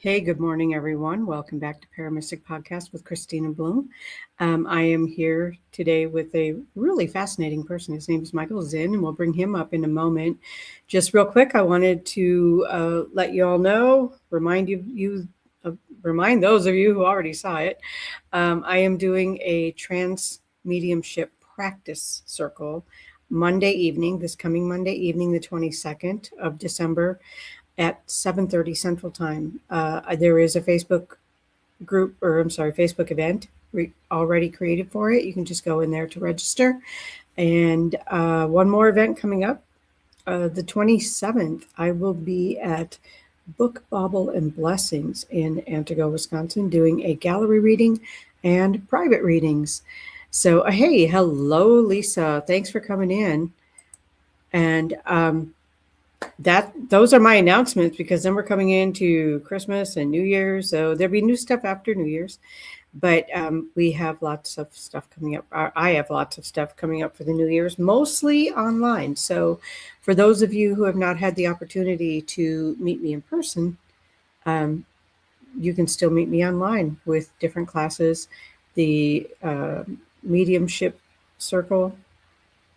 Hey, good morning, everyone. Welcome back to PaaMystic Podcast with Christina Bloom. I am here today with a really fascinating person. His name is Michael Zinn, and we'll bring him up in a moment. Just real quick, I wanted to let you all know, remind those of you who already saw it. I am doing a trans mediumship practice circle this coming Monday evening, the 22nd of December at 7:30 Central Time. There is a Facebook Facebook event already created for it. You can just go in there to register. And one more event coming up, the 27th, I will be at Book, Bauble, and Blessings in Antigo, Wisconsin, doing a gallery reading and private readings. So, hey, hello, Lisa. Thanks for coming in. And those are my announcements, because then we're coming into Christmas and New Year's, so there'll be new stuff after New Year's. But we have lots of stuff coming up. I have lots of stuff coming up for the New Year's, mostly online. So for those of you who have not had the opportunity to meet me in person, you can still meet me online with different classes. The mediumship circle,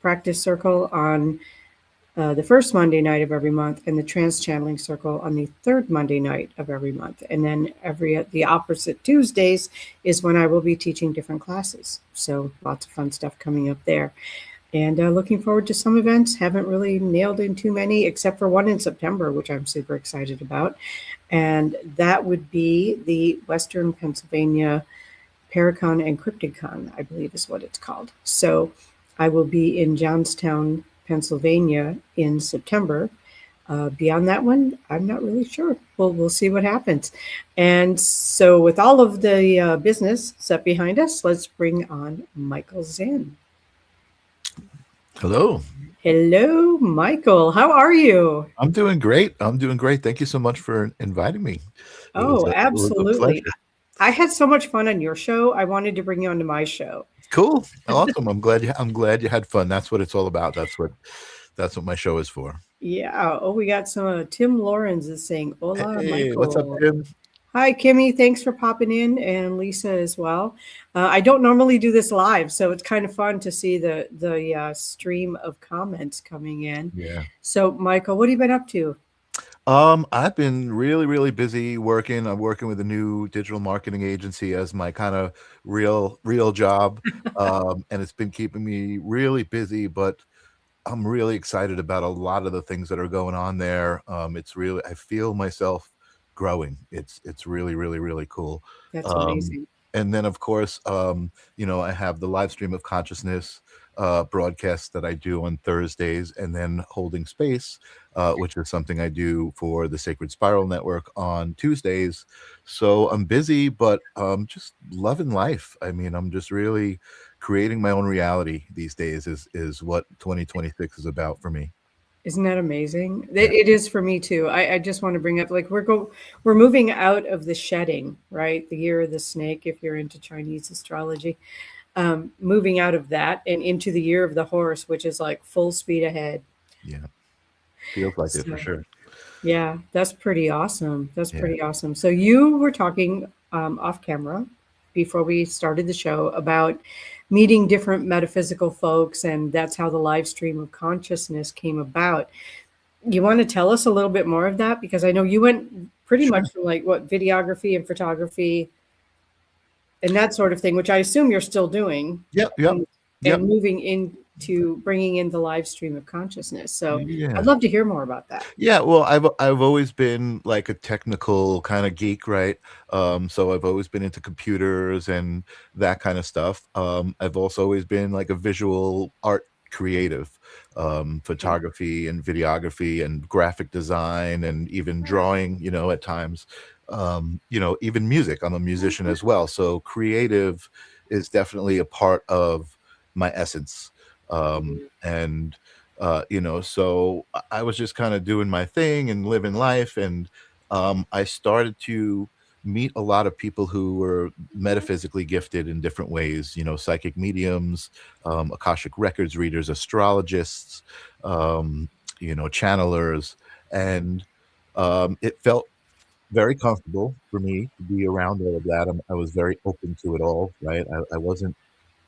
practice circle on the first Monday night of every month, and the trans channeling circle on the third Monday night of every month. And then the opposite Tuesdays is when I will be teaching different classes. So lots of fun stuff coming up there. And looking forward to some events. Haven't really nailed in too many, except for one in September, which I'm super excited about. And that would be the Western Pennsylvania Paracon and Cryptidcon, I believe is what it's called. So I will be in Johnstown, Pennsylvania in September. Beyond that one, I'm not really sure. We'll see what happens. And so with all of the business set behind us, let's bring on Michael Zinn. Hello. Hello, Michael. How are you? I'm doing great. Thank you so much for inviting me. Absolutely. I had so much fun on your show. I wanted to bring you onto my show. Cool. Awesome. I'm glad you had fun. That's what it's all about. That's what my show is for. Yeah. Oh, we got some Tim Lawrence is saying, hola, hey, Michael. What's up, Tim? Hi, Kimmy. Thanks for popping in, and Lisa as well. I don't normally do this live, so it's kind of fun to see the stream of comments coming in. Yeah. So, Michael, what have you been up to? I've been really, really busy working. I'm working with a new digital marketing agency as my kind of real job. And it's been keeping me really busy, but I'm really excited about a lot of the things that are going on there. I feel myself growing. It's really, really, really cool. That's amazing. And then, of course, I have the live stream of consciousness broadcast that I do on Thursdays, and then holding space, which is something I do for the Sacred Spiral Network on Tuesdays. So I'm busy, but just loving life. I mean, I'm just really creating my own reality these days is what 2026 is about for me. Isn't that amazing? It is for me too. I just want to bring up, like, we're moving out of the shedding, right? The year of the snake, if you're into Chinese astrology. Moving out of that and into the year of the horse, which is like full speed ahead. Yeah. Feels like it for sure. Yeah, that's pretty awesome. Pretty awesome. So you were talking off camera before we started the show about meeting different metaphysical folks, and that's how the live stream of consciousness came about. You want to tell us a little bit more of that? Because I know you went pretty much from videography and photography and that sort of thing, which I assume you're still doing. Yep. And moving into bringing in the live stream of consciousness. So I'd love to hear more about that. Yeah, well, I've always been like a technical kind of geek, right? So I've always been into computers and that kind of stuff. I've also always been like a visual art creative, photography and videography and graphic design and even drawing, at times. Even music. I'm a musician as well. So creative is definitely a part of my essence. So I was just kind of doing my thing and living life. And I started to meet a lot of people who were metaphysically gifted in different ways, psychic mediums, Akashic records readers, astrologists, channelers. And it felt very comfortable for me to be around all of that. I was very open to it all, right? I wasn't,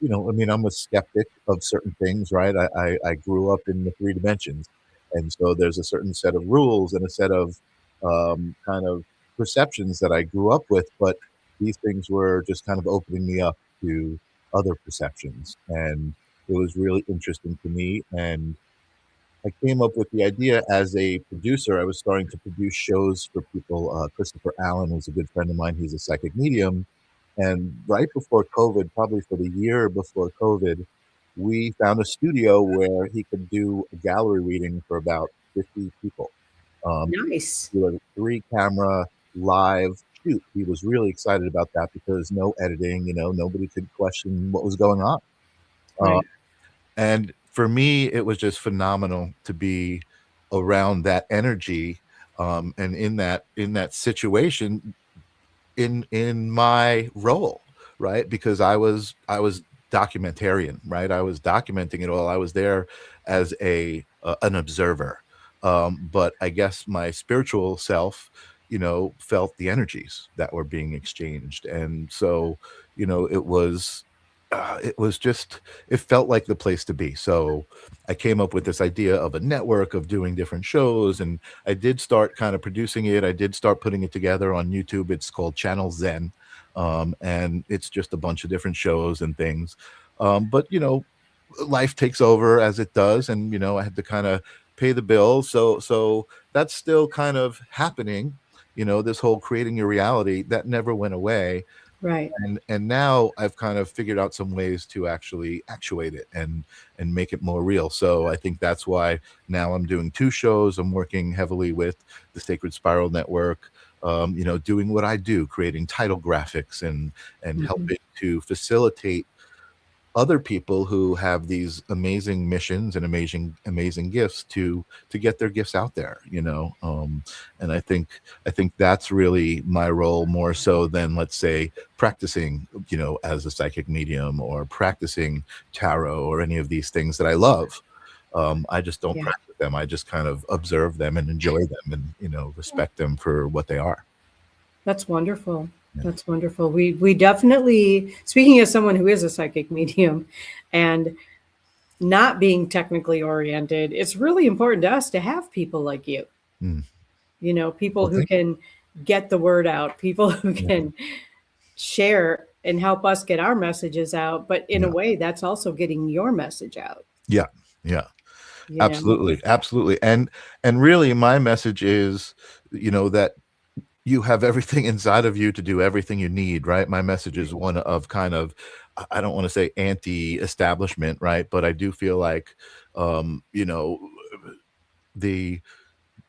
I mean, I'm a skeptic of certain things, right? I grew up in the three dimensions. And so there's a certain set of rules and a set of kind of perceptions that I grew up with. But these things were just kind of opening me up to other perceptions. And it was really interesting to me. And I came up with the idea as a producer. I was starting to produce shows for people. Christopher Allen is a good friend of mine. He's a psychic medium. And right before COVID, probably for the year before COVID, we found a studio where he could do a gallery reading for about 50 people. Nice. Do a 3 camera live shoot. He was really excited about that because no editing, nobody could question what was going on. Uh, Right. and for me, it was just phenomenal to be around that energy, and in that situation, in my role, right? Because I was documentarian, right? I was documenting it all. I was there as a an observer, but I guess my spiritual self, felt the energies that were being exchanged, and so it was just, it felt like the place to be. So I came up with this idea of a network of doing different shows, and I did start kind of producing it. I did start putting it together on YouTube. It's called Channel Zen, and it's just a bunch of different shows and things. But life takes over as it does, and I had to kind of pay the bills. So that's still kind of happening. This whole creating your reality, that never went away. Right. And now I've kind of figured out some ways to actually actuate it and make it more real. So I think that's why now I'm doing 2 shows. I'm working heavily with the Sacred Spiral Network, doing what I do, creating title graphics and Mhm. helping to facilitate other people who have these amazing missions and amazing gifts to get their gifts out there, and I think that's really my role, more so than, let's say, practicing, as a psychic medium, or practicing tarot, or any of these things that I love. I just don't Yeah. practice them. I just kind of observe them and enjoy them, and respect them for what they are. That's wonderful. Yeah. That's wonderful. We definitely, speaking as someone who is a psychic medium and not being technically oriented, it's really important to us to have people like you. Mm. People Well, who thank you. can get the word out, people who Yeah. can share and help us get our messages out. But in a Yeah. way, that's also getting your message out. Yeah. Yeah. You know, Absolutely, absolutely. And really my message is, that you have everything inside of you to do everything you need, right? My message is one of kind of, I don't want to say anti-establishment, right? But I do feel like, the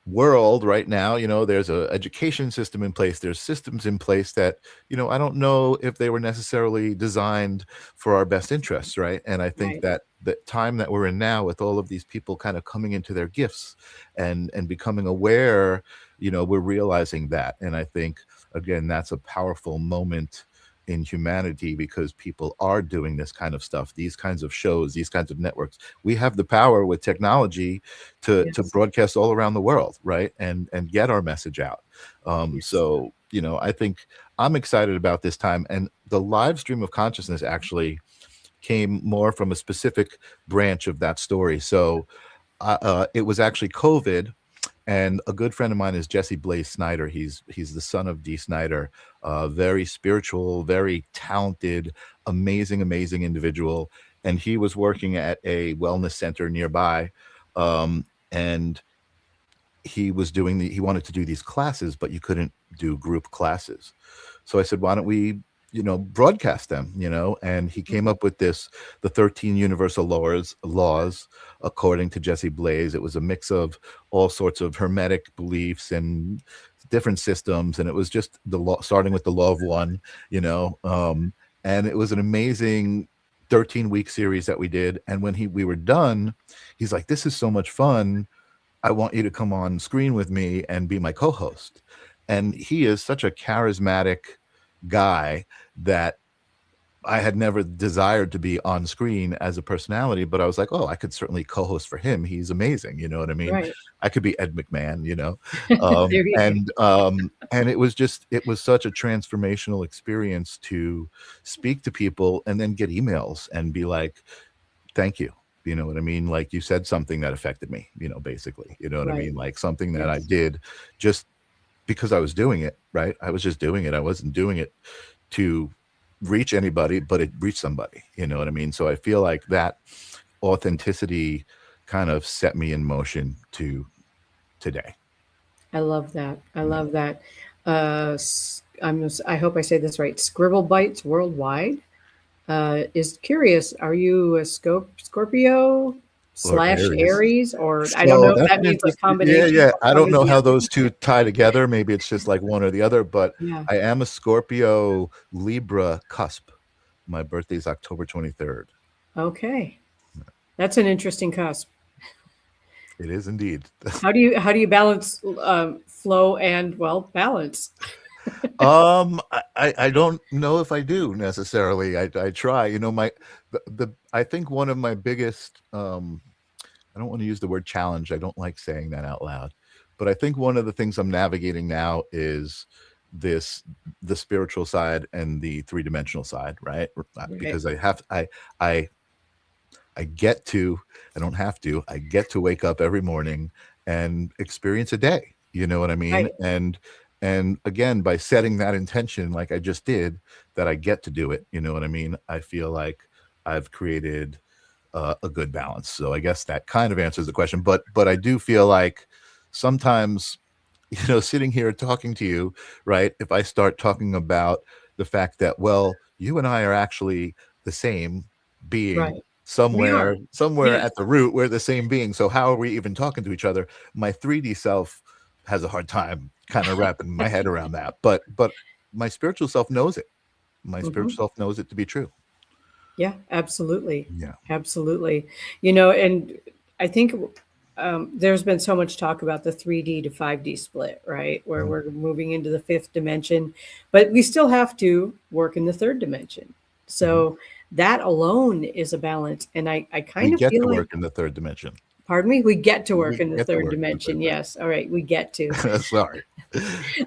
world right now, there's a education system in place, there's systems in place that, I don't know if they were necessarily designed for our best interests, right? And I think right? that the time that we're in now, with all of these people kind of coming into their gifts and becoming aware, we're realizing that. And I think, again, that's a powerful moment in humanity, because people are doing this kind of stuff, these kinds of shows, these kinds of networks. We have the power with technology to Yes, broadcast all around the world, right? And get our message out. yes, So I think I'm excited about this time. And the live stream of consciousness actually came more from a specific branch of that story. So it was actually COVID, and a good friend of mine is Jesse Blaze Snyder. He's the son of Dee Snyder, very spiritual, very talented, amazing individual. And he was working at a wellness center nearby, and he wanted to do these classes, but you couldn't do group classes. So I said, why don't we, broadcast them, and he came mhm, up with the 13 universal laws, according to Jesse Blaze. It was a mix of all sorts of hermetic beliefs and different systems. And it was just the law, starting with the law of one, and it was an amazing 13-week series that we did. And when we were done, he's like, this is so much fun. I want you to come on screen with me and be my co-host. And he is such a charismatic guy that I had never desired to be on screen as a personality, but I was like, oh, I could certainly co-host for him. He's amazing. You know what I mean? Right. I could be Ed McMahon, There you go. and it was such a transformational experience to speak to people and then get emails and be like, thank you. You know what I mean? Like you said something that affected me, basically, you know what I Right. mean? Like something that I Yes. did just because I was doing it, right? I was just doing it. I wasn't doing it to reach anybody, but it reached somebody, you know what I mean? So I feel like that authenticity kind of set me in motion to today. I love that. I Yeah. love that. I hope I say this right. Scribble Bites Worldwide is curious. Are you a Scorpio Or slash Aries. Aries, or I don't So know if that's that an means a interesting, yeah, combination yeah. of I one don't or know the how other? those two tie together. Maybe it's just like one or the other, but Yeah. I am a Scorpio Libra cusp. My birthday is October 23rd. Okay. That's an interesting cusp. It is indeed. How do you balance flow and balance? I don't know if I do necessarily. I try. I think one of my biggest I don't want to use the word challenge. I don't like saying that out loud. But I think one of the things I'm navigating now is this the spiritual side and the three-dimensional side, right? Right. Because I I get to, I don't have to, I get to wake up every morning and experience a day. You know what I mean? Right. And again, by setting that intention like I just did, that I get to do it, you know what I mean? I feel like I've created a good balance. So I guess that kind of answers the question. But I do feel like sometimes, sitting here talking to you, right? If I start talking about the fact that, well, you and I are actually the same being Right. We are. somewhere Yes. at the root, we're the same being. So how are we even talking to each other? My 3D self has a hard time kind of wrapping my head around that. But my spiritual self knows it. My Hmm. spiritual self knows it to be true. Yeah, absolutely. Yeah. Absolutely. And I think there's been so much talk about the 3D to 5D split, right? Where Mhm. we're moving into the fifth dimension, but we still have to work in the third dimension. Mhm. So that alone is a balance. And I We kind of get feel to like, work in the third dimension. pardon me, we get to work We in the get to third work in the third dimension. Yes. All right. We get to. dimension. Sorry.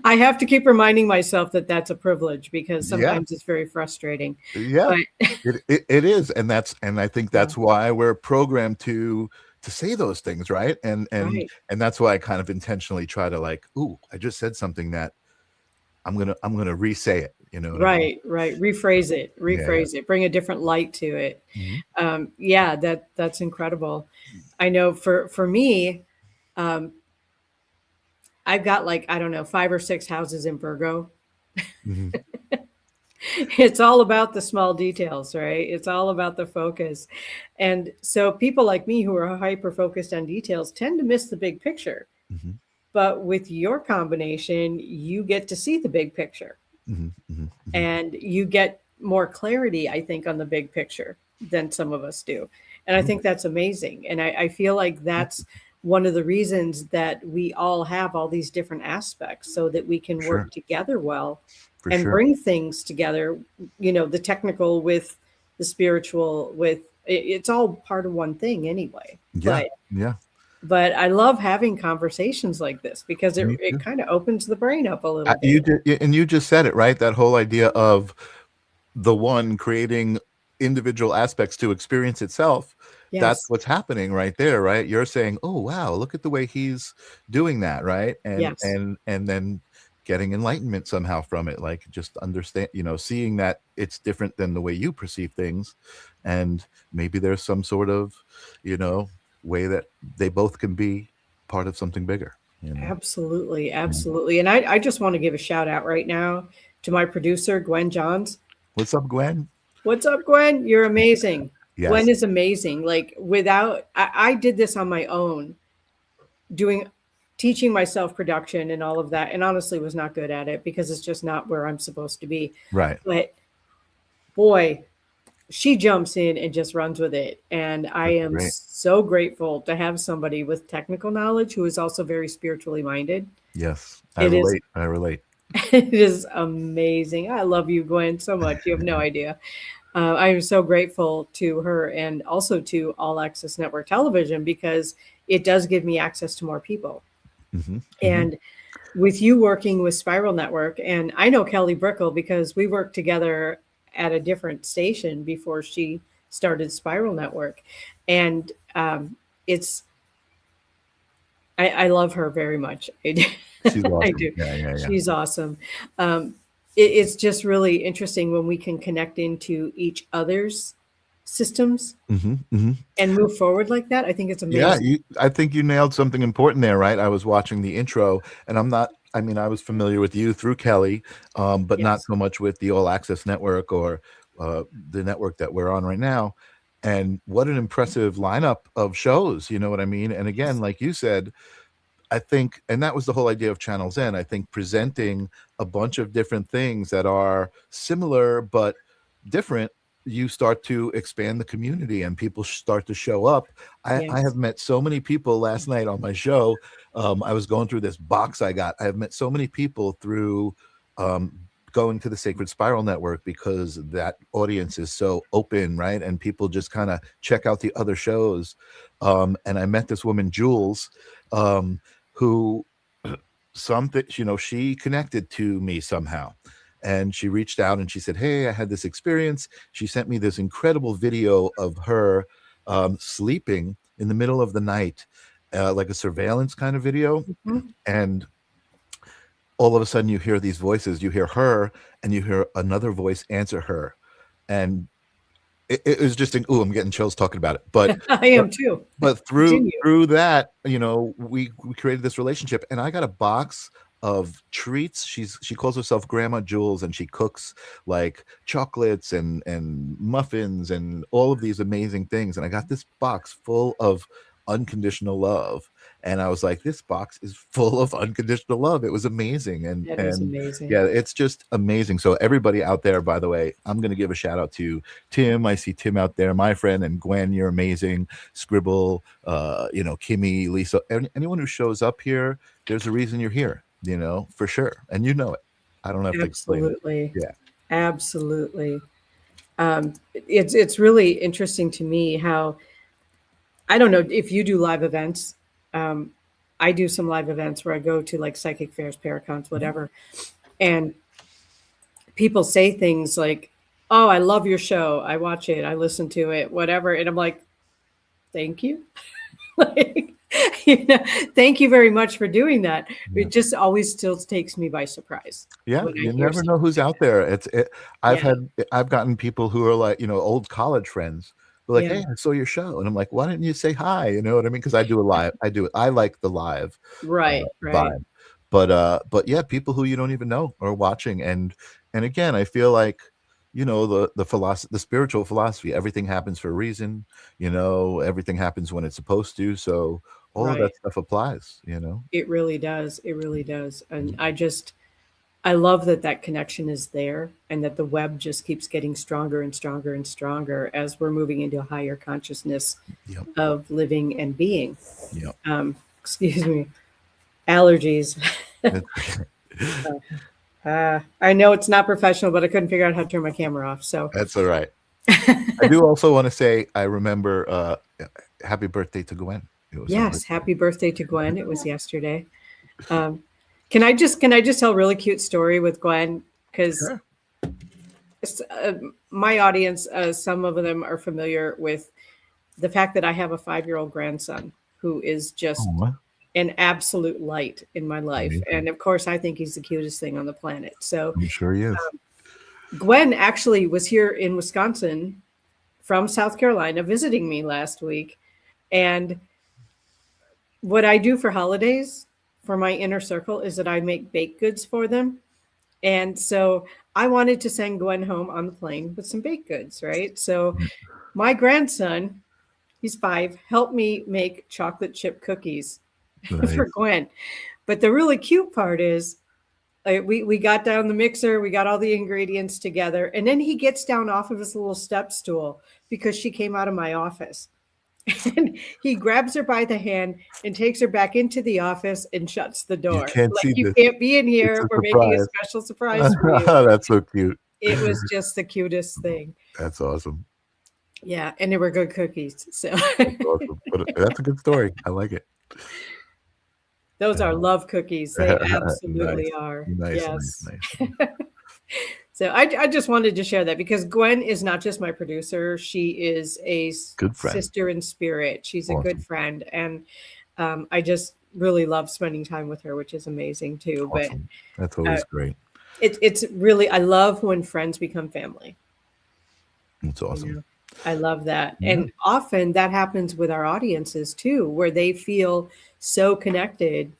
I have to keep reminding myself that that's a privilege because Yeah. sometimes it's very frustrating. Yeah. But It is. And I think yeah, that's why we're programmed to say those things, right? right. And that's why I kind of intentionally try to like, ooh, I just said something that I'm gonna re-say it. You know what I mean? Right, right. Yeah. Rephrase it, bring a different light to it. Mhm. Yeah, that's incredible. I know for me, um, I've got like, I don't know, 5 or 6 houses in Virgo. Mhm. It's all about the small details, right? It's all about the focus. And so people like me who are hyper focused on details tend to miss the big picture. Mhm. But with your combination, you get to see the big picture. Mhm. Mhm. Mhm. And you get more clarity, I think, on the big picture than some of us do. And I Mhm. think that's amazing. And I feel like that's one of the reasons that we all have all these different aspects so that we can Sure. work together well For and sure. bring things together, the technical with the spiritual with it's all part of one thing anyway. Yeah. But Yeah. but I love having conversations like this because it, Me it too. kind of opens the brain up a little You bit. did, and you just said it, right? That whole idea of the one creating individual aspects to experience itself. That's Yes. what's happening right there, right? You're saying, oh wow, look at the way he's doing that, right? and Yes. and and then getting enlightenment somehow from it, like just understand, seeing that it's different than the way you perceive things, and maybe there's some sort of you know way that they both can be part of something bigger. Absolutely, Yeah. absolutely. And I just want to give a shout out right now to my producer, Gwen Johns. What's up, Gwen? What's up, Gwen? You're amazing. Gwen Yes. is amazing. Like I did this on my own, doing teaching myself production and all of that, and honestly was not good at it because it's just not where I'm supposed to be. Right. But boy, she jumps in and just runs with it. And I That's am great. so grateful to have somebody with technical knowledge who is also very spiritually minded. Yes, I It is relate. I relate. it is amazing. I love you, Gwen, so much. You have no idea. I'm so grateful to her and also to All Access Network Television because it does give me access to more people. Mm-hmm, mm-hmm. And with you working with Spiral Network, and I know Kelly Brickle because we worked together at a different station before she started Spiral Network. And it's, I love her very much. She's I awesome. do. Yeah, yeah, yeah. She's awesome. It's just really interesting when we can connect into each other's systems Mm-hmm, mm-hmm. and move forward like that. I think it's Yeah, amazing. I think you nailed something important there, right? I was watching the intro, and I mean, I was familiar with you through Kelly, but not Yes. so much with the All Access Network or the network that we're on right now. And what an impressive lineup of shows, you know what I mean? And again, like you said, I think, and that was the whole idea of Channel Zen, I think presenting a bunch of different things that are similar but different, you start to expand the community and people start to show up. I Yes. have met so many people last night on my show. I was going through this box I got. I have met so many people through um, going to the Sacred Spiral Network because that audience is so open, right? And people just kind of check out the other shows. And I met this woman, Jules, who something, you know, she connected to me somehow, and she reached out and she said, hey, I had this experience. She sent me this incredible video of her sleeping in the middle of the night, like a surveillance kind of video. Mhm. And all of a sudden you hear these voices, you hear her and you hear another voice answer her. And it was just, I'm getting chills talking about it. But I am too. but Continue. through that, you know, we created this relationship, and I got a box of treats. She calls herself Grandma Jules, and she cooks like chocolates and muffins and all of these amazing things. And I got this box full of unconditional love, and I was like, this box is full of unconditional love. It was amazing. That is And amazing. yeah, it's just amazing. So everybody out there, by the way, I'm going to give a shout out to Tim. I see Tim out there, my friend, and Gwen, you're amazing. Scribble, you know, Kimmy, Lisa, anyone who shows up here, there's a reason you're here, you know, for sure. And you know it. I don't have to explain it. Absolutely. Yeah. Absolutely. It's really interesting to me how, I don't know if you do live events. Um, I do some live events where I go to like psychic fairs, paracons, whatever, and people say things like, "Oh, I love your show. I watch it. I listen to it. Whatever." And I'm like, "Thank you." Like, you know, thank you very much for doing that. Yeah. It just always still takes me by surprise. Yeah, When I you hear never know something who's like out there. that. Yeah. I've gotten people who are like, you know, old college friends who are like, Yeah. hey, I saw your show. And I'm like, why didn't you say hi? You know what I mean? Because I do a live, I like the live Right. Right. vibe. But yeah, people who you don't even know are watching. And again, I feel like, you know, the philosophy, the spiritual philosophy, everything happens for a reason, you know, everything happens when it's supposed to. So all of Right. that stuff applies, you know. It really does. It really does. And I love that that connection is there and that the web just keeps getting stronger and stronger and stronger as we're moving into a higher consciousness Yep. of living and being. Yep. Excuse me, allergies. I know it's not professional, but I couldn't figure out how to turn my camera off. So That's all right. I do also want to say I remember happy birthday to Gwen. It was yes, happy birthday to Gwen. It was yesterday. Can I just tell a really cute story with Gwen? Because Sure. my audience, some of them are familiar with the fact that I have a 5-year-old grandson who is just Aw. an absolute light in my life. Amazing. And of course, I think he's the cutest thing on the planet. So I'm sure he is. Gwen actually was here in Wisconsin from South Carolina visiting me last week. And what I do for holidays for my inner circle is that I make baked goods for them. And so I wanted to send Gwen home on the plane with some baked goods, right? So my grandson, he's 5, helped me make chocolate chip cookies Nice. for Gwen. But the really cute part is we got down the mixer, we got all the ingredients together, and then he gets down off of his little step stool because she came out of my office. And he grabs her by the hand and takes her back into the office and shuts the door. You can't Like, see you this. can't be in here. It's a We're making a surprise. special surprise for you. That's so cute. It was just the cutest thing. That's awesome. Yeah, and they were good cookies. So That's awesome. But that's a good story. I like it. those are love cookies. They Nice, absolutely are. nice, nice, Yes. nice. So I just wanted to share that because Gwen is not just my producer. She is a Good friend. sister in spirit. She's a good Awesome. friend. And I just really love spending time with her, which is amazing too. But Awesome. That's uh, always great. it's really, I love when friends become family. It's You awesome. know, I love that. Yeah. And often that happens with our audiences too, where they feel so connected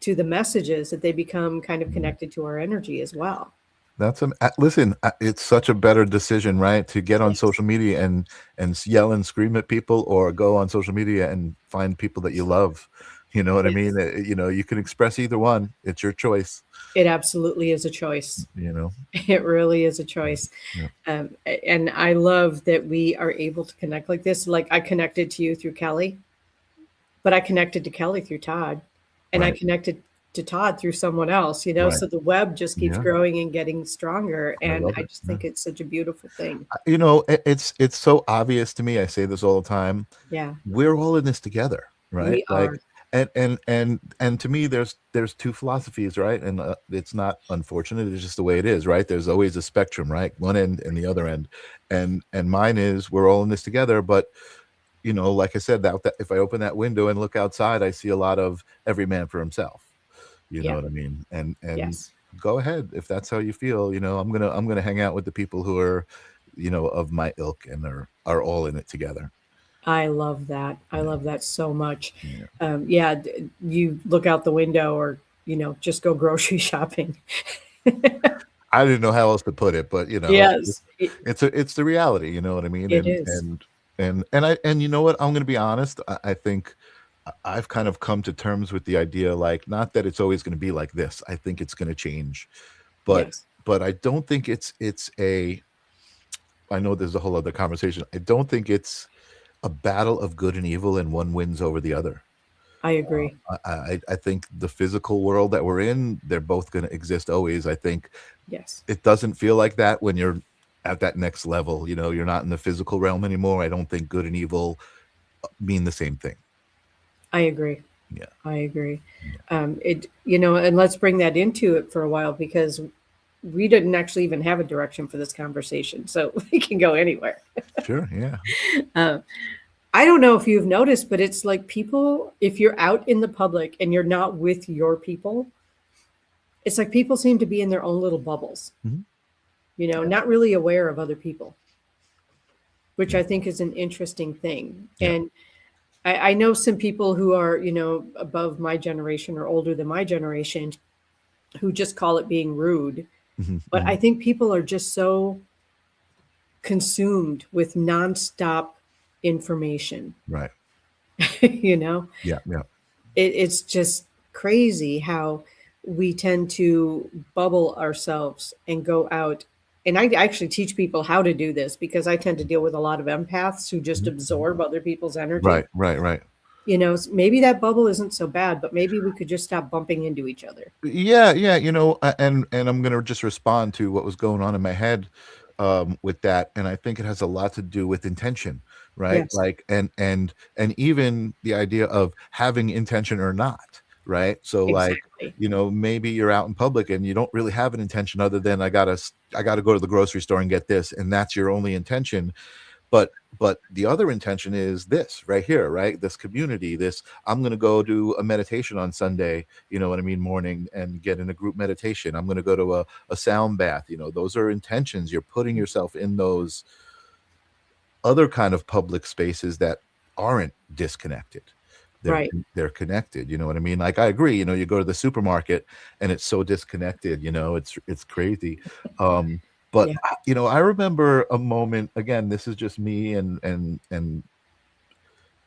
to the messages that they become kind of connected to our energy as well. That's listen. It's such a better decision, right? To get on Yes. social media and yell and scream at people, or go on social media and find people that you love. You know what I mean? Yes. You know, you can express either one. It's your choice. It absolutely is a choice. You know. It really is a choice. Yeah. And I love that we are able to connect like this. Like I connected to you through Kelly, but I connected to Kelly through Todd, and I Right. connected to Todd through someone else, Right. so the web just keeps Yeah. growing and getting stronger. I And love I it. just Yeah. think it's such a beautiful thing. You know, it's so obvious to me. I say this all the time. Yeah, We're all in this together, right? we Like, are. and to me, there's two philosophies, right? And it's not unfortunate. It's just the way it is, right? There's always a spectrum, right? One end and the other end, and mine is we're all in this together. But you know, like I said, that if I open that window and look outside, I see a lot of every man for himself. You know Yeah. what I mean? And Yes. go ahead if that's how you feel. You know, I'm gonna hang out with the people who are, you know, of my ilk and are all in it together. I love that. I Yeah. love that so much. Yeah. Yeah, you look out the window or, just go grocery shopping. I didn't know how else to put it, but you know, Yes, it's the reality. You know what I mean? it is. And you know what? I'm going to be honest. I think I've kind of come to terms with the idea, like, not that it's always going to be like this. I think it's going to change, but Yes, I don't think it's a. I know there's a whole other conversation. I don't think it's a battle of good and evil, and one wins over the other. I agree. I think the physical world that we're in, they're both going to exist always. I think Yes, it doesn't feel like that when you're at that next level. You know, you're not in the physical realm anymore. I don't think good and evil mean the same thing. I agree. Yeah. I agree. And let's bring that into it for a while because we didn't actually even have a direction for this conversation, so we can go anywhere. Sure. Yeah. Uh, I don't know if you've noticed, but it's like people, if you're out in the public and you're not with your people, it's like people seem to be in their own little bubbles, Mhm. not really aware of other people, which Yeah. I think is an interesting thing. Yeah. And I know some people who are, above my generation or older than my generation who just call it being rude. Mhm, But mhm. I think people are just so consumed with nonstop information, Right. you know? Yeah. Yeah. It's just crazy how we tend to bubble ourselves and go out. And I actually teach people how to do this because I tend to deal with a lot of empaths who just Mhm, mhm. absorb other people's energy. Right. Right. Right. Maybe that bubble isn't so bad, but maybe we could just stop bumping into each other. Yeah. Yeah. You know, and I'm gonna just respond to what was going on in my head with that, and I think it has a lot to do with intention, right? Yes, Like, and even the idea of having intention or not, right? So, like, exactly. you know, maybe you're out in public and you don't really have an intention other than I gotta go to the grocery store and get this, and that's your only intention. But the other intention is this right here, right? This community, this I'm going to go do a meditation on Sunday, you know what I mean, morning, and get in a group meditation. I'm going to go to a sound bath. You know, those are intentions. You're putting yourself in those other kind of public spaces that aren't disconnected. They're Right. they're connected. You know what I mean? Like, I agree. You know, you go to the supermarket and it's so disconnected. You know, it's crazy. Um, but Yeah. you know, I remember a moment. Again, this is just me, and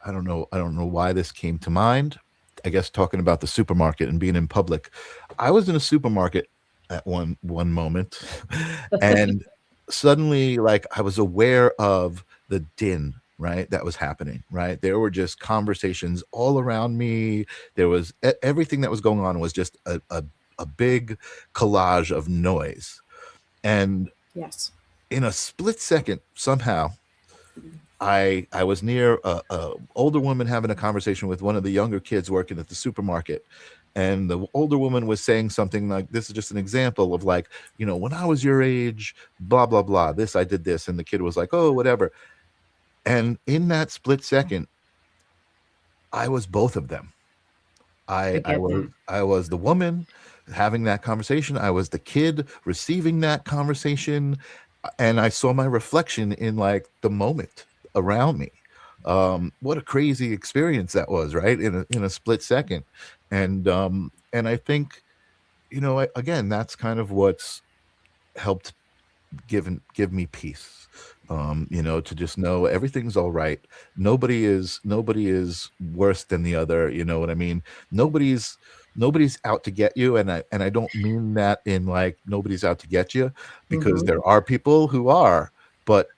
I don't know why this came to mind. I guess talking about the supermarket and being in public. I was in a supermarket at one moment, and suddenly, like, I was aware of the din, right, that was happening, right? There were just conversations all around me. There was everything that was going on was just a big collage of noise. And Yes. In a split second, somehow, I was near a older woman having a conversation with one of the younger kids working at the supermarket, and the older woman was saying something like, "This is just an example of, like, when I was your age, blah blah blah. This I did this," and the kid was like, "Oh, whatever." And in that split second, I was both of them. I I I get was that. I was the woman having that conversation. I was the kid receiving that conversation, and I saw my reflection in, like, the moment around me. What a crazy experience that was, right? In a split second. And I think, again, that's kind of what's helped give me peace. To just know everything's all right. Nobody is worse than the other. You know what I mean? Nobody's out to get you, and I don't mean that in, like, nobody's out to get you, because Hmm. there are people who are, but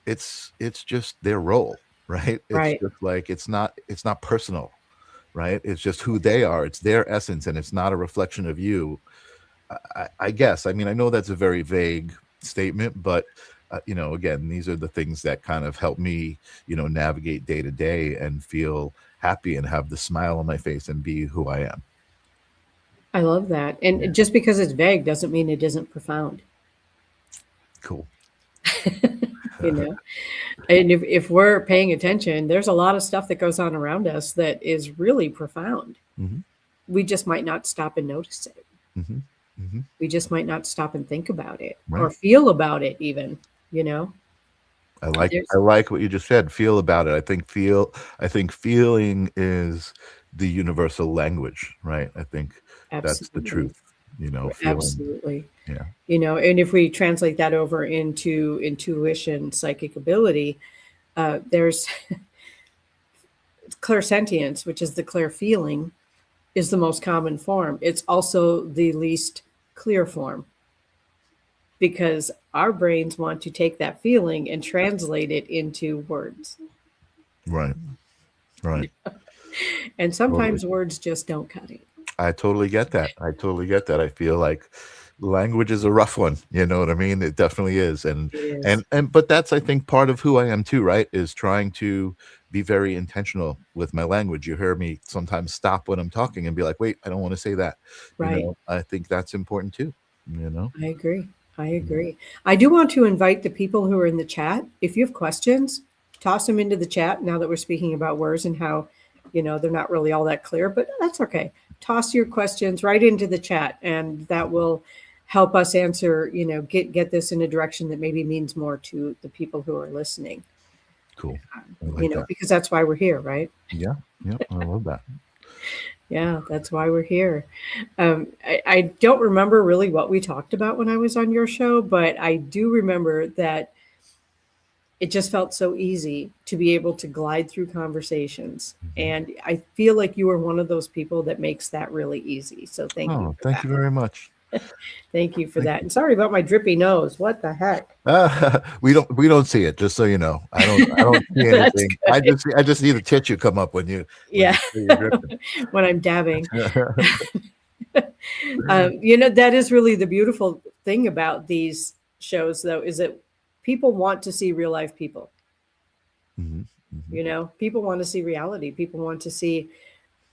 it's just their role, right? It's Right. just like, it's not personal, right? It's just who they are. It's their essence, and it's not a reflection of you. I guess. I mean, I know that's a very vague statement, but again, these are the things that kind of help me, navigate day to day and feel happy and have the smile on my face and be who I am. I love that. Yeah, And just because it's vague doesn't mean it isn't profound. cool. You know, and if we're paying attention, there's a lot of stuff that goes on around us that is really profound. Hmm. We just might not stop and notice it. Hmm. Hmm. We just might not stop and think about it or Right. feel about it, even. You know, I like I there's like what you just said. Feel about it. I think feeling is the universal language, right? I think that's the absolutely, truth. Feeling. absolutely. Yeah. And if we translate that over into intuition, psychic ability, there's clairsentience, which is the clear feeling, is the most common form. It's also the least clear form because our brains want to take that feeling and translate it into words. Right. Right. And Totally. sometimes words just don't cut it. I totally get that. I totally get that. I feel like language is a rough one. You know what I mean? It definitely is. And It is. and and but that's, I think, part of who I am too, right? Is trying to be very intentional with my language. You hear me sometimes stop when I'm talking and be like, "Wait, I don't want to say that." Right. I think that's important too, you know? I agree. I Yeah. agree. I do want to invite the people who are in the chat. If you have questions, toss them into the chat now that we're speaking about words and how, they're not really all that clear, but that's okay. Toss your questions right into the chat and that will help us answer, get this in a direction that maybe means more to the people who are listening, Cool. I like that. because that's why we're here, right? Yeah. Yep. I love that. Yeah, that's why we're here. I don't remember really what we talked about when I was on your show, but I do remember that it just felt so easy to be able to glide through conversations. Mhm. And I feel like you are one of those people that makes that really easy. So thank you Oh, for thank that. you very much. Thank you for Thank that. you. And sorry about my drippy nose. What the heck? We don't see it, just so you know. I don't see That's anything. I good. just see the tissue come up when Yeah, you say you're dripping. when I'm dabbing. That is really the beautiful thing about these shows, though, is that people want to see real life people. Mhm, mhm. People want to see reality. People want to see,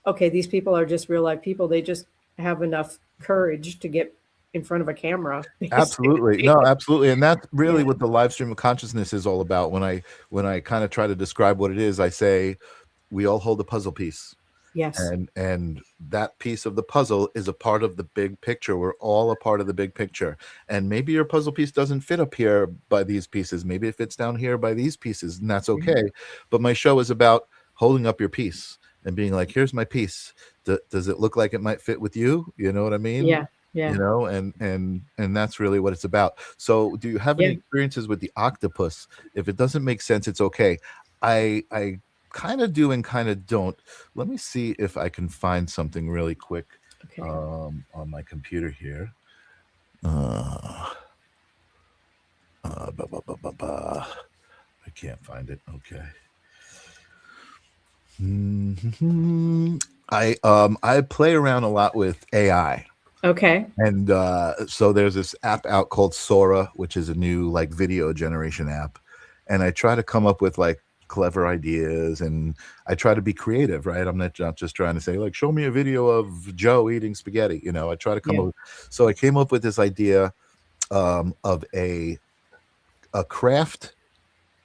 okay, these people are just real life people. They just have enough courage to get in front of a camera, Absolutely. basically. No, absolutely, and that's Yeah. really what the live stream of consciousness is all about. When I kinda try to describe what it is, I say, "We all hold a puzzle piece." Yes. And that piece of the puzzle is a part of the big picture. We're all a part of the big picture, and maybe your puzzle piece doesn't fit up here by these pieces, maybe it fits down here by these pieces, and that's Mhm. okay. But my show is about holding up your piece and being like, here's my piece. Does it look like it might fit with you? You know what I mean? Yeah. Yeah. And that's really what it's about. So do you have any Yeah. experiences with the octopus? If it doesn't make sense, it's okay. I kind of do and kind of don't. Let me see if I can find something really quick Okay. on my computer here. Uh, ba, ba, ba, ba, ba. I can't find it. Okay. I play around a lot with AI. Okay. And so there's this app out called Sora, which is a new like video generation app. And I try to come up with like clever ideas, and I try to be creative, right? I'm not just trying to say like, show me a video of Joe eating spaghetti. I try to come Yeah. up. So I came up with this idea of a craft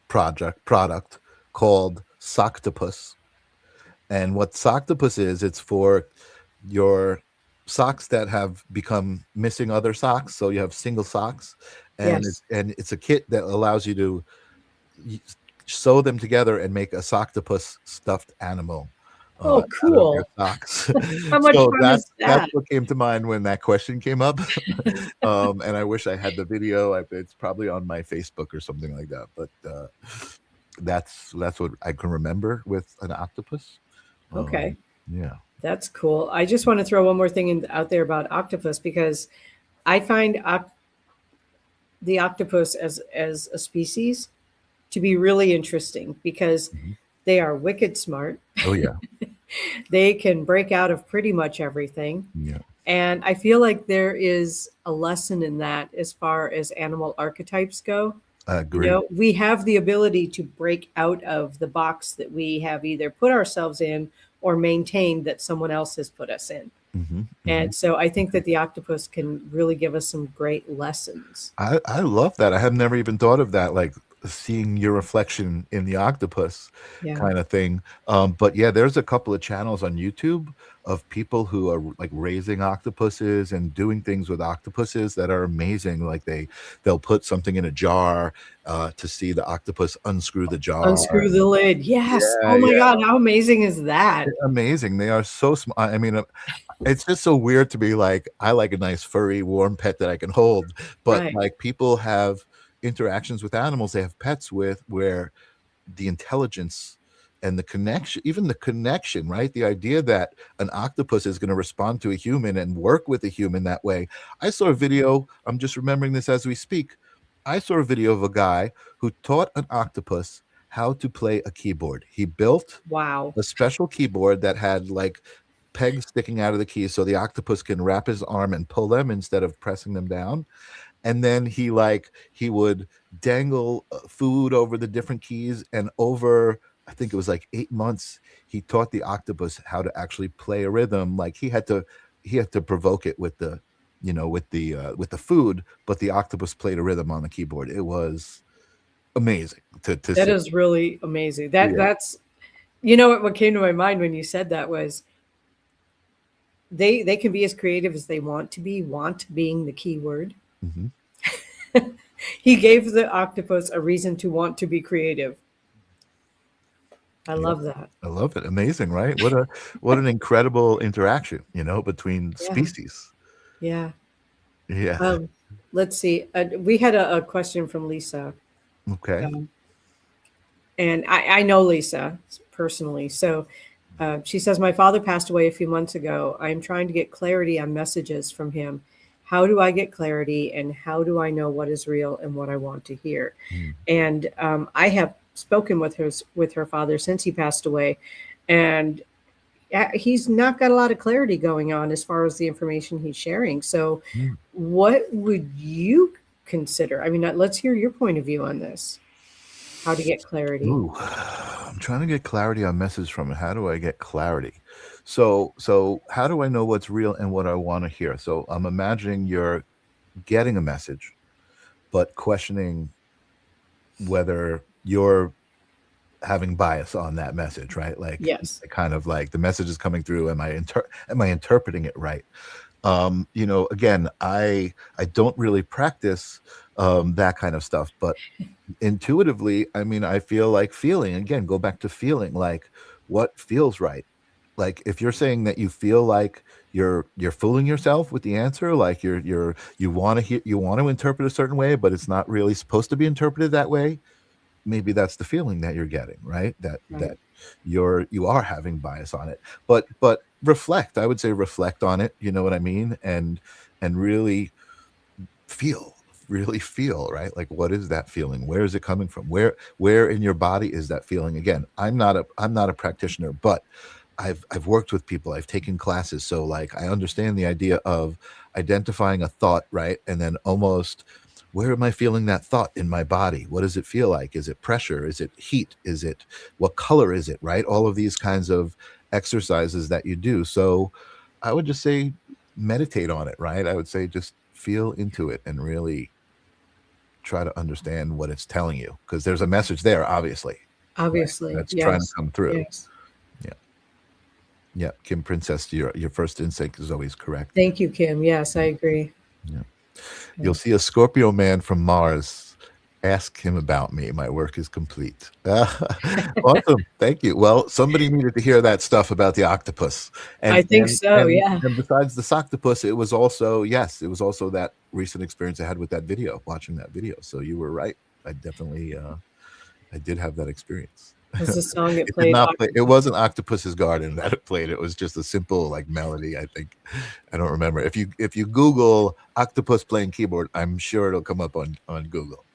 product called Socktopus. And what Socktopus is, it's for your socks that have become missing other socks. So you have single socks, and Yes. it's a kit that allows you to sew them together and make a Socktopus stuffed animal Oh, out of your cool. socks. How much So fun that's is that's that? what came to mind when that question came up. And I wish I had the video. It's probably on my Facebook or something like that. But that's what I can remember with an octopus. Okay. Yeah. That's cool. I just want to throw one more thing out there about octopus because I find the octopus as a species to be really interesting because Mhm. they are wicked smart. Oh yeah. They can break out of pretty much everything. Yeah. And I feel like there is a lesson in that as far as animal archetypes go. I agree. We have the ability to break out of the box that we have either put ourselves in or maintained that someone else has put us in. Hmm. Hmm. And so I think that the octopus can really give us some great lessons. I love that. I have never even thought of that, like seeing your reflection in the octopus Yeah. kind of thing. But yeah, there's a couple of channels on YouTube of people who are like raising octopuses and doing things with octopuses that are amazing. Like they'll put something in a jar to see the octopus unscrew the jar. Unscrew the lid. Yes. Yeah, Oh my yeah, God. How amazing is that? amazing. They are so smart. I mean, it's just so weird to be like, I like a nice furry warm pet that I can hold, but Right. like people have interactions with animals they have pets with where the intelligence and the connection, even the connection, right? The idea that an octopus is going to respond to a human and work with a human that way. I saw a video, I'm just remembering this as we speak. I saw a video of a guy who taught an octopus how to play a keyboard. He built Wow. a special keyboard that had like pegs sticking out of the keys so the octopus can wrap his arm and pull them instead of pressing them down. And then he would dangle food over the different keys, and over I think it was like 8 months he taught the octopus how to actually play a rhythm. Like he had to provoke it with the with the food, but the octopus played a rhythm on the keyboard. It was amazing to That see. is really amazing. Yeah. That's what came to my mind when you said that was they can be as creative as they want to be, want being the key word. Mhm. He gave the octopus a reason to want to be creative. I Yeah. love that. I love it. Amazing, right? What an incredible interaction, between Yeah. species. Yeah. Yeah. Let's see. We had a question from Lisa. Okay. Um, and I know Lisa personally. So she says, my father passed away a few months ago. I'm trying to get clarity on messages from him. How do I get clarity, and how do I know what is real and what I want to hear? Mm. And I have spoken with her father since he passed away, and he's not got a lot of clarity going on as far as the information he's sharing. So, Mm. what would you consider? I mean, let's hear your point of view on this. How to get clarity? Ooh, I'm trying to get clarity on message from it. How do I get clarity? So how do I know what's real and what I want to hear? So I'm imagining you're getting a message, but questioning whether you're having bias on that message, right? Like Yes. kind of like the message is coming through. Am I interpreting it right? Again, I don't really practice that kind of stuff, but intuitively, I mean, I feel like feeling again, go back to feeling like what feels right. Like if you're saying that you feel like you're fooling yourself with the answer, like you want to hear, you want to interpret a certain way, but it's not really supposed to be interpreted that way. Maybe that's the feeling that you're getting, right? That Right. you are having bias on it. But reflect. I would say reflect on it. You know what I mean? And feel really feel, right? Like what is that feeling? Where is it coming from? Where in your body is that feeling? Again, I'm not a practitioner, but I've worked with people, I've taken classes, so like I understand the idea of identifying a thought, right? And then almost, where am I feeling that thought in my body? What does it feel like? Is it pressure? Is it heat? Is it, what color is it, right? All of these kinds of exercises that you do. So I would just say meditate on it, right? I would say just feel into it and really try to understand what it's telling you, because there's a message there, obviously, right? Obviously, That's trying to yes, come through. yes. Yeah. Yeah. Kim Princess, your first instinct is always correct. Thank you, Kim. Yes, I agree. Yeah. Yeah. You'll see a Scorpio man from Mars. Ask him about me. My work is complete. Awesome. Thank you. Well, somebody needed to hear that stuff about the octopus. I think so. Yeah. And besides the octopus, it was also, yes, it was also that recent experience I had with that video, watching that video. So you were right. I definitely, I did have that experience. It was the song that It did played. not play. It wasn't Octopus's Garden that it played. It was just a simple like melody. I think. I don't remember. If you Google octopus playing keyboard, I'm sure it'll come up on Google.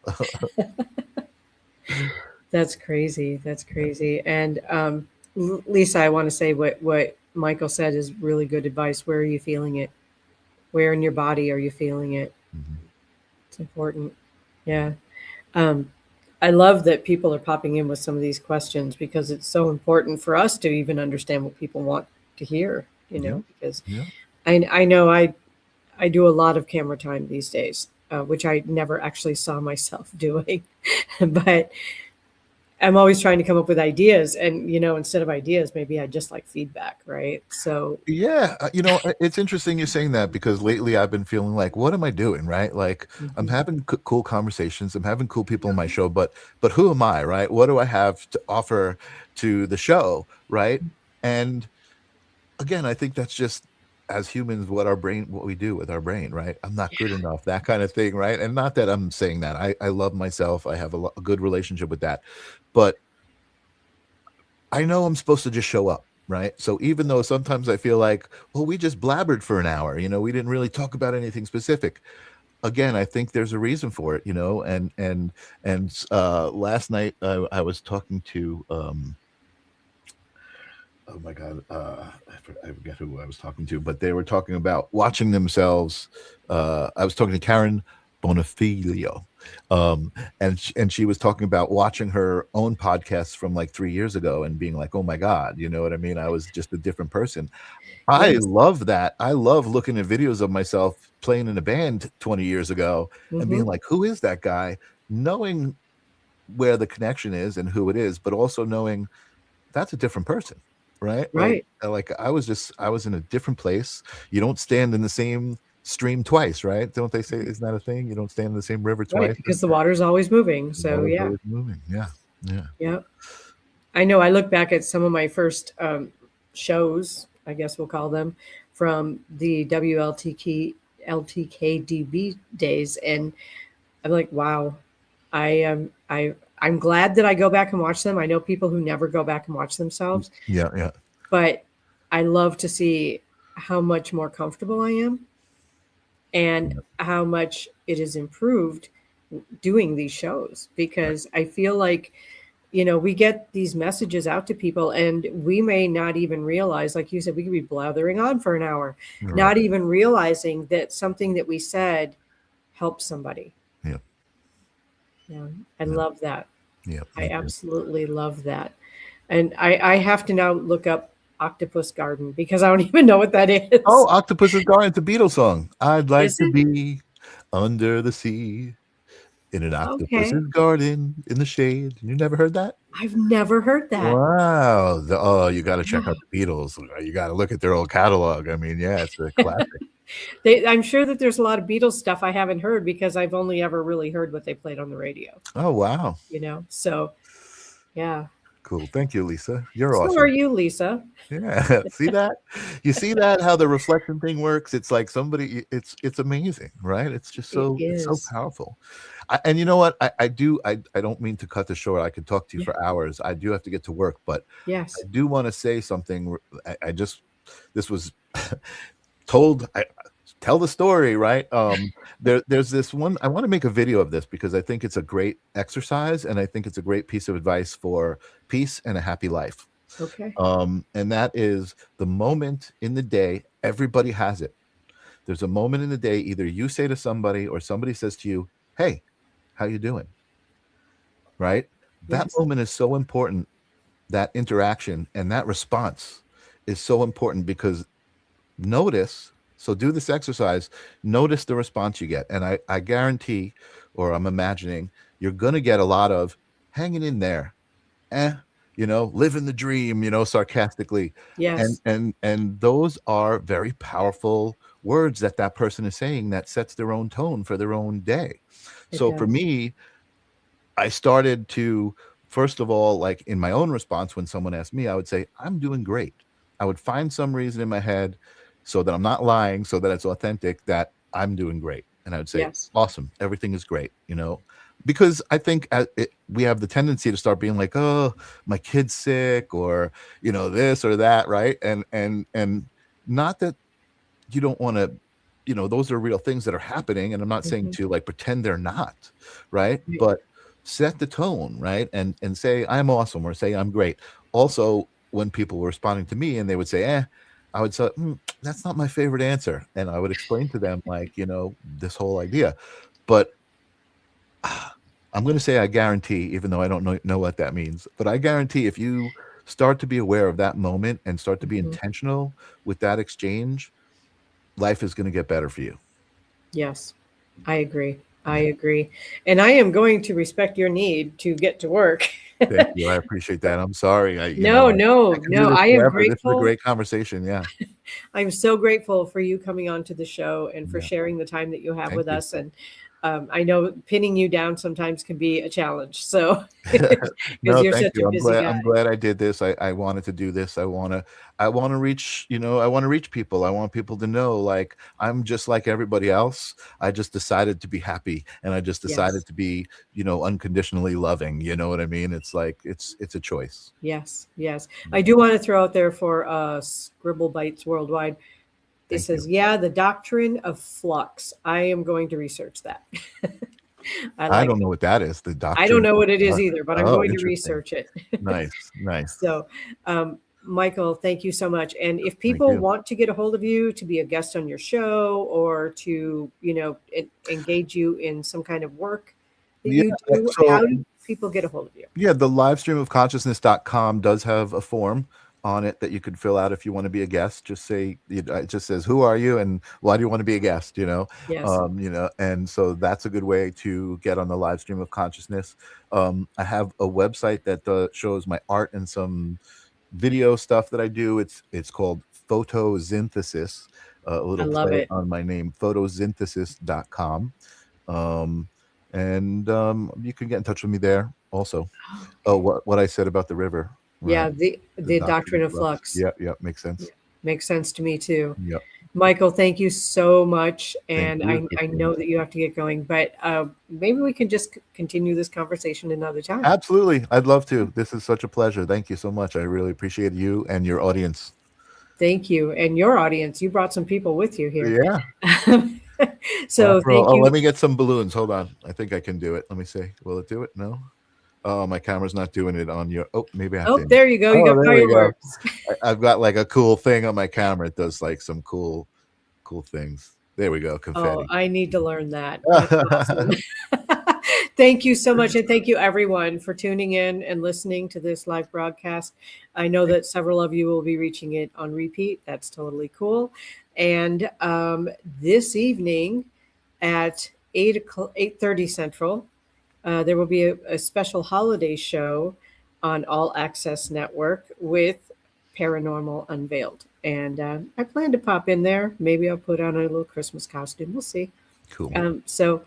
That's crazy. That's crazy. And Lisa, I want to say what Michael said is really good advice. Where are you feeling it? Where in your body are you feeling it? Mhm. It's important. Yeah. I love that people are popping in with some of these questions, because it's so important for us to even understand what people want to hear, because Yeah. I know I do a lot of camera time these days, which I never actually saw myself doing, but I'm always trying to come up with ideas, and instead of ideas, maybe I just like feedback, right? So Yeah, it's interesting you're saying that, because lately I've been feeling like, what am I doing, right? Like I'm mhm, having cool conversations, I'm having cool people on my show, but who am I, right? What do I have to offer to the show, right? And again, I think that's just, as humans, what we do with our brain, right? I'm not good enough, that kind of thing, right? And not that I'm saying that. I love myself. I have a good relationship with that, but I know I'm supposed to just show up, right? So even though sometimes I feel like, well, we just blabbered for an hour, we didn't really talk about anything specific. Again, I think there's a reason for it, and last night I was talking to oh my god, I forget who I was talking to, but they were talking about watching themselves. I was talking to Karen Bonifilio, and she was talking about watching her own podcasts from like 3 years ago and being like, oh my god, you know what I mean? I was just a different person. I yes, love that. I love looking at videos of myself playing in a band 20 years ago and being hmm like, who is that guy? Knowing where the connection is and who it is, but also knowing that's a different person, right? right, Like I was in a different place. You don't stand in the same stream twice, right? Don't they say, isn't that a thing? You don't stand in the same river right, twice. because the water's always moving. The So water's yeah, always moving. Yeah. Yeah. yeah. I know I look back at some of my first shows, I guess we'll call them, from the LTKDB days, and I'm like, wow, I'm glad that I go back and watch them. I know people who never go back and watch themselves, Yeah. Yeah. but I love to see how much more comfortable I am and how much it has improved doing these shows, because I feel like we get these messages out to people, and we may not even realize, like you said, we could be blathering on for an hour, Right. not even realizing that something that we said helps somebody. Yeah. Yeah, I Yeah. love that. Yeah. I Me too. absolutely love that. And I have to now look up Octopus Garden, because I don't even know what that Oh, is. Octopus's Garden. It's a Beatles song. I'd like Is to it? be under the sea in an Okay. octopus's garden in the shade. You never heard that? I've never heard that. Wow. You got to check out the Beatles. You got to look at their old catalog. I mean, yeah, it's a classic. I'm sure that there's a lot of Beatles stuff I haven't heard, because I've only ever really heard what they played on the radio, Oh, wow. So yeah. Cool. Thank you, Lisa. You're So are awesome. you, Lisa? Yeah. See that? You see that, how the reflection thing works? It's like somebody, it's amazing, right? It's just It it's so is. powerful. And you know what? I don't mean to cut this short. I could talk to you Yeah. for hours. I do have to get to work, but I Yes. do want to say something. This was told. Tell the story, right? There's this one. I want to make a video of this because I think it's a great exercise, and I think it's a great piece of advice for peace and a happy life. Okay. And that is the moment in the day. Everybody has it. There's a moment in the day, either you say to somebody or somebody says to you, "Hey, how you doing?" Right? That Yes. moment is so important. That interaction and that response is so important, because notice, so do this exercise, notice the response you get. And I guarantee, or I'm imagining, you're going to get a lot of hanging in there, living the dream, sarcastically. And Yes. those are very powerful words that that person is saying, that sets their own tone for their own day. It So for does. me, I started to, first of all, like in my own response, when someone asked me, I would say, "I'm doing great." I would find some reason in my head, so that I'm not lying, so that it's authentic, that I'm doing great. And I would say, Yes. "Awesome. Everything is great." Because I think we have the tendency to start being like, "Oh, my kid's sick," or, this or that. Right. And not that you don't want to, those are real things that are happening. And I'm not saying Mhm. to like pretend they're not, right? Right. But set the tone, right? And say, "I'm awesome," or say, "I'm great." Also, when people were responding to me and they would say, I would say, "That's not my favorite answer." And I would explain to them, like, this whole idea. But I'm going to say, I guarantee, even though I don't know what that means, but I guarantee, if you start to be aware of that moment and start to be Mhm. intentional with that exchange, life is going to get better for you. Yes, I agree. I Yeah. agree. And I am going to respect your need to get to work. Thank you. I appreciate that. I'm sorry. No, no, I can do no. this I am forever. This is a grateful. great conversation. Yeah. I'm so grateful for you coming onto the show and for Yeah. sharing the time that you have Thank with you. us. And I know pinning you down sometimes can be a challenge. So, because No, you're thank such a you. busy guy. I'm glad I did this. I wanted to do this. I want to reach, I want to reach people. I want people to know, like, I'm just like everybody else. I just decided to be happy, and I just Yes. decided to be, unconditionally loving. You know what I mean? It's like it's a choice. Yes. Yes. I Yeah. do want to throw out there for Scribble Bites Worldwide. It Thank you. says, yeah, the doctrine of flux. I am going to research that. I I like don't know what that is. The I don't doctrine know of what it is flux. either, but I'm Oh, going to interesting. research it. Nice, nice. So, Michael, thank you so much. And if Thank people you. want to get a hold of you to be a guest on your show or to, engage you in some kind of work that Yeah. you do, So how do people get a hold of you? yeah, the livestreamofconsciousness.com does have a form on it that you could fill out if you want to be a guest. Just say, it just says, "Who are you and why do you want to be a guest?" Yes. And so that's a good way to get on the live stream of consciousness. I have a website that shows my art and some video stuff that I do. It's called Photosynthesis, a I little love play it. on my name, photosynthesis.com. Um, and you can get in touch with me there also. Oh, Oh, okay. what I said about the river, right? Yeah, The the doctrine doctrine of of flux. flux. Yep, yep, makes Yeah, sense. makes sense to me too. Yep. Michael, thank you so much. Thank And you. I know that you have to get going, but maybe we can just continue this conversation another time. Absolutely. I'd love to. This is such a pleasure. Thank you so much. I really appreciate you and your audience. Thank you. And your audience, you brought some people with you here. Yeah. Rock So and roll. thank Oh, you. let me get some balloons. Hold on. I think I can do it. Let me see. Will it do it? No. Oh, my camera's not doing it on your. Oh, maybe I have Oh, to. there you go. You Oh, got there we go. fireworks. I've got like a cool thing on my camera. It does like some cool things. There we go. Oh, Confetti. I need to learn that. That's awesome. Thank you so much. And thank you, everyone, for tuning in and listening to this live broadcast. I know that several of you will be reaching it on repeat. That's totally cool. And this evening at 8:30 Central, there will be a special holiday show on All Access Network with Paranormal Unveiled. And I plan to pop in there. Maybe I'll put on a little Christmas costume. We'll see. Cool. So,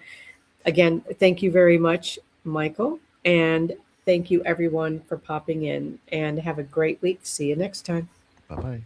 again, thank you very much, Michael. And thank you, everyone, for popping in. And have a great week. See you next time. Bye bye.